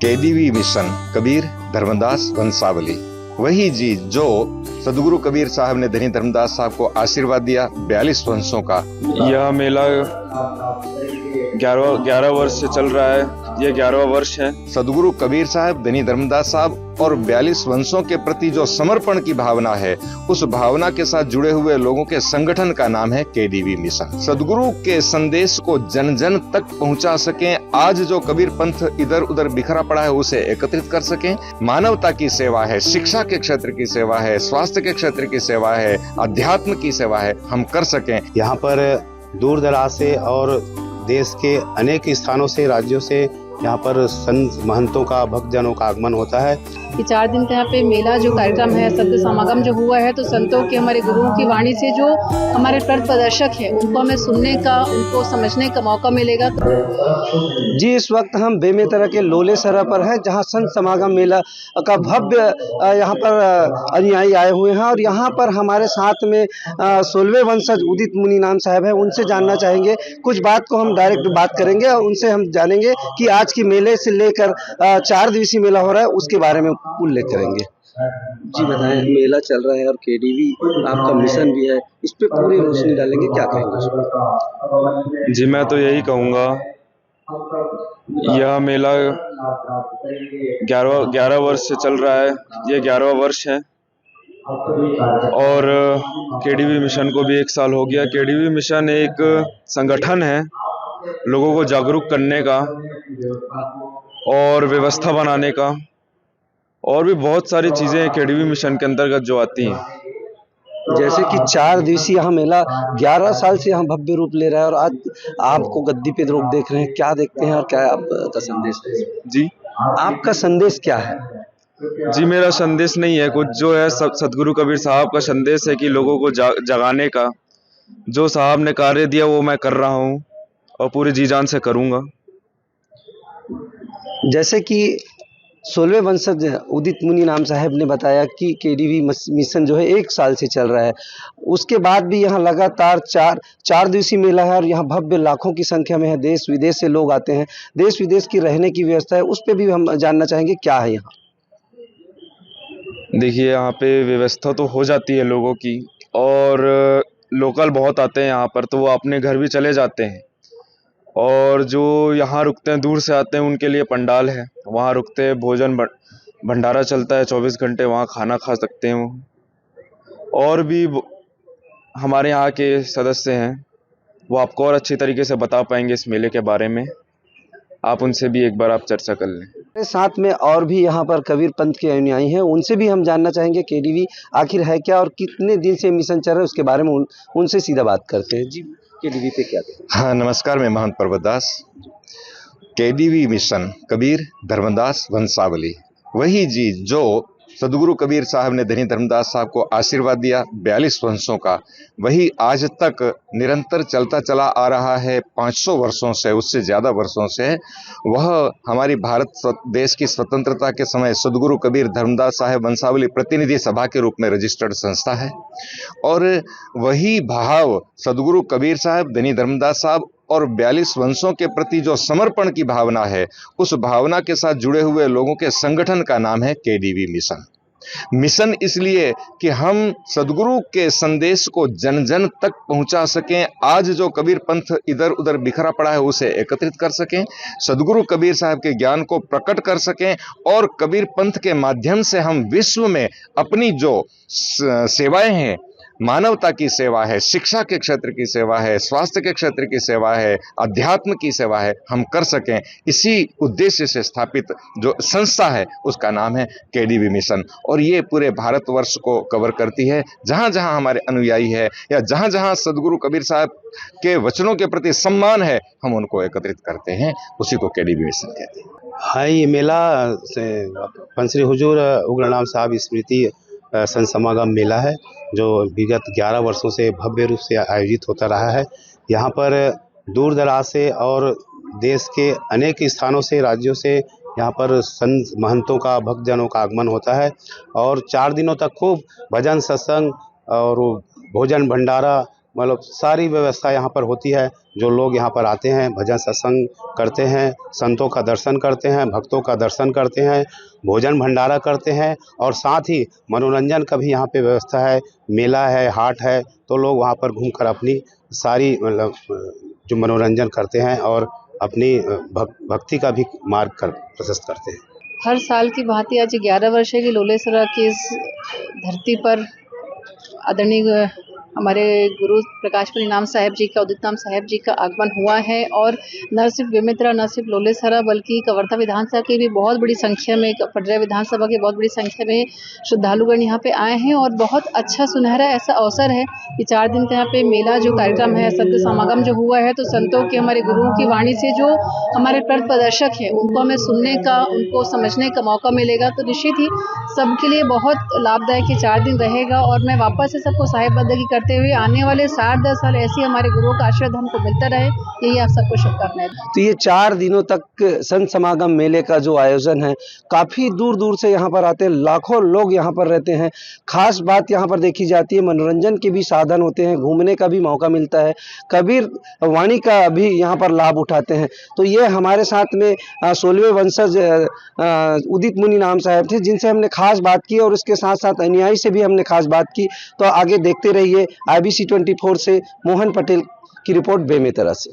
KDV mission Kabir Dharmdas वंशावली, वही जी जो सदगुरु कबीर साहब ने धनी धर्मदास साहब को आशीर्वाद दिया 42 वंशों का। यह मेला 11 वर्ष से चल रहा है, ये 11वां वर्ष है। सदगुरु कबीर साहब, धनी धर्मदास साहब और 42 वंशों के प्रति जो समर्पण की भावना है, उस भावना के साथ जुड़े हुए लोगों के संगठन का नाम है केडीवी मिशन। सदगुरु के संदेश को जन जन तक पहुंचा सकें, आज जो कबीर पंथ इधर उधर बिखरा पड़ा है उसे एकत्रित कर सकें। मानवता की सेवा है, शिक्षा के क्षेत्र की सेवा है, स्वास्थ्य के क्षेत्र की सेवा है, अध्यात्म की सेवा है, हम कर सकें। यहाँ पर दूर दराज से और देश के अनेक स्थानों से, राज्यों से यहाँ पर संत महंतों का, भक्तजनों का आगमन होता है। कि 4 दिन का यहाँ पे मेला जो कार्यक्रम है, संत समागम जो हुआ है, तो संतों के, हमारे गुरुओं की वाणी से जो हमारे पथ प्रदर्शक है उनको हमें सुनने का, उनको समझने का मौका मिलेगा। जी, इस वक्त हम बेमेतरा के लोले सरा पर हैं, जहाँ संत समागम मेला का भव्य यहाँ पर अनुयायी आए हुए हैं और यहाँ पर हमारे साथ में 16वें वंशज उदित मुनि नाम साहब हैं। उनसे जानना चाहेंगे, कुछ बात को हम डायरेक्ट बात करेंगे और उनसे हम जानेंगे कि आज की मेले से लेकर 4 दिवसीय मेला हो रहा है उसके बारे में उल्लेख करेंगे। जी बताएं, मेला चल रहा है और केडीवी आपका मिशन भी है, इस पे पूरी रोशनी डालेंगे, क्या कहेंगे? जी, मैं तो यही कहूँगा, यह मेला 11 वर्ष से चल रहा है, ये 11वां वर्ष है और केडीवी मिशन को भी 1 साल हो गया। केडीवी मिशन एक संगठन है लोगों को जागरूक करने का और व्यवस्था बनाने का, और भी बहुत सारी चीज़ें केडीवी मिशन के अंतर्गत जो आती हैं। जैसे कि 4 दिवसीय यहाँ मेला 11 साल से यहाँ भव्य रूप ले रहा है और आज आपको गद्दी पे लोग देख रहे हैं, क्या देखते हैं और क्या आपका संदेश है? जी, आपका संदेश क्या है? जी, मेरा संदेश नहीं है कुछ, जो है सदगुरु कबीर साहब का संदेश है कि लोगों को जगाने का। जो साहब ने कार्य दिया वो मैं कर रहा हूँ और पूरी जी जान से करूँगा। जैसे कि 16वें वंशज उदित मुनि नाम साहब ने बताया कि केडीवी मिशन जो है 1 साल से चल रहा है, उसके बाद भी यहाँ लगातार 4 दिवसीय मेला है और यहाँ भव्य लाखों की संख्या में है, देश विदेश से लोग आते हैं, देश विदेश की रहने की व्यवस्था है, उस पर भी हम जानना चाहेंगे क्या है यहाँ? देखिए, यहाँ पे व्यवस्था तो हो जाती है लोगों की, और लोकल बहुत आते हैं यहाँ पर, तो वो अपने घर भी चले जाते हैं, और जो यहाँ रुकते हैं, दूर से आते हैं, उनके लिए पंडाल है, वहाँ रुकते हैं, भोजन भंडारा चलता है 24 घंटे, वहाँ खाना खा सकते हैं वो। और भी हमारे यहाँ के सदस्य हैं, वो आपको और अच्छी तरीके से बता पाएंगे इस मेले के बारे में, आप उनसे भी एक बार आप चर्चा कर लें। मेरे साथ में और भी यहाँ पर कबीर पंथ के अनुयायी हैं, उनसे भी हम जानना चाहेंगे केडीवी आखिर है क्या और कितने दिन से मिशन चल रहा है उसके बारे में उनसे सीधा बात करते हैं। जी, केडीवी पे क्या कहते हैं? हाँ, नमस्कार, मैं महंत पर्वतदास। केडीवी मिशन कबीर धर्मदास वंशावली, वही जी जो सदगुरु कबीर साहब ने धनी धर्मदास साहब को आशीर्वाद दिया 42 वंशों का, वही आज तक निरंतर चलता चला आ रहा है 500 वर्षों से, उससे ज़्यादा वर्षों से। वह हमारी भारत देश की स्वतंत्रता के समय सदगुरु कबीर धर्मदास साहब वंशावली प्रतिनिधि सभा के रूप में रजिस्टर्ड संस्था है, और वही भाव सदगुरु कबीर साहब, धनी धर्मदास साहब और 42 वंशों के प्रति जो समर्पण की भावना है, उस भावना के साथ जुड़े हुए लोगों के संगठन का नाम है केडीवी मिशन। मिशन इसलिए कि हम सदगुरु के संदेश को जन जन तक पहुंचा सकें, आज जो कबीर पंथ इधर उधर बिखरा पड़ा है उसे एकत्रित कर सकें, सदगुरु कबीर साहब के ज्ञान को प्रकट कर सकें, और कबीर पंथ के माध्यम से हम विश्व में अपनी जो सेवाएं हैं, मानवता की सेवा है, शिक्षा के क्षेत्र की सेवा है, स्वास्थ्य के क्षेत्र की सेवा है, अध्यात्म की सेवा है, हम कर सकें। इसी उद्देश्य से स्थापित जो संस्था है उसका नाम है केडीवी मिशन, और ये पूरे भारतवर्ष को कवर करती है। जहाँ जहाँ हमारे अनुयायी है या जहाँ जहाँ सदगुरु कबीर साहब के वचनों के प्रति सम्मान है, हम उनको एकत्रित करते हैं, उसी को केडीवी मिशन कहते हैं। हाँ, ये मेला पंसरी हुजूर उग्रनाम साहब स्मृति संत समागम मेला है, जो विगत 11 वर्षों से भव्य रूप से आयोजित होता रहा है। यहाँ पर दूर दराज से और देश के अनेक स्थानों से, राज्यों से यहाँ पर संत महंतों का, भक्तजनों का आगमन होता है, और 4 दिनों तक खूब भजन, सत्संग और भोजन भंडारा मतलब सारी व्यवस्था यहाँ पर होती है। जो लोग यहाँ पर आते हैं भजन सत्संग करते हैं, संतों का दर्शन करते हैं, भक्तों का दर्शन करते हैं, भोजन भंडारा करते हैं और साथ ही मनोरंजन का भी यहाँ पे व्यवस्था है। मेला है, हाट है, तो लोग वहाँ पर घूमकर अपनी सारी मतलब जो मनोरंजन करते हैं और अपनी भक्ति का भी मार्ग कर प्रशस्त करते हैं। हर साल की भांति आज 11 वर्ष है कि लोलेसरा की इस धरती पर आदरणीय हमारे गुरु प्रकाश परिणाम साहेब जी का, उदित नाम साहेब जी का आगमन हुआ है और न सिर्फ बेमेतरा, न सिर्फ लोलेसरा बल्कि कवर्धा विधानसभा की भी बहुत बड़ी संख्या में, पटरिया विधानसभा की बहुत बड़ी संख्या में श्रद्धालुगण यहाँ पे आए हैं और बहुत अच्छा सुनहरा ऐसा अवसर है कि 4 दिन का यहाँ पे मेला जो कार्यक्रम है, संत समागम जो हुआ है, तो संतों के, हमारे गुरुओं की वाणी से जो हमारे पथ प्रदर्शक है उनको हमें सुनने का, उनको समझने का मौका मिलेगा। तो निश्चित ही सबके लिए बहुत लाभदायक ये 4 दिन रहेगा और मैं वापस से सबको साहेब बंदगी करते हुए आने वाले 7-10 साल ऐसी हमारे गुरुओं का आशीर्वाद हमको मिलता रहे, यही आप सबको शुभकामनाएं। तो ये 4 दिनों तक संत समागम मेले का जो आयोजन है, काफ़ी दूर दूर से यहाँ पर आते हैं, लाखों लोग यहाँ पर रहते हैं। खास बात यहाँ पर देखी जाती है, मनोरंजन के भी साधन होते हैं, घूमने का भी मौका मिलता है, कबीर वाणी का भी यहाँ पर लाभ उठाते हैं। तो ये हमारे साथ में 16वें वंशज उदित मुनि नाम साहब थे, जिनसे हमने खास बात की और उसके साथ साथ अनुयायी से भी हमने खास बात की। तो आगे देखते रहिए। IBC 24 से मोहन पटेल की रिपोर्ट बेमेतरा से।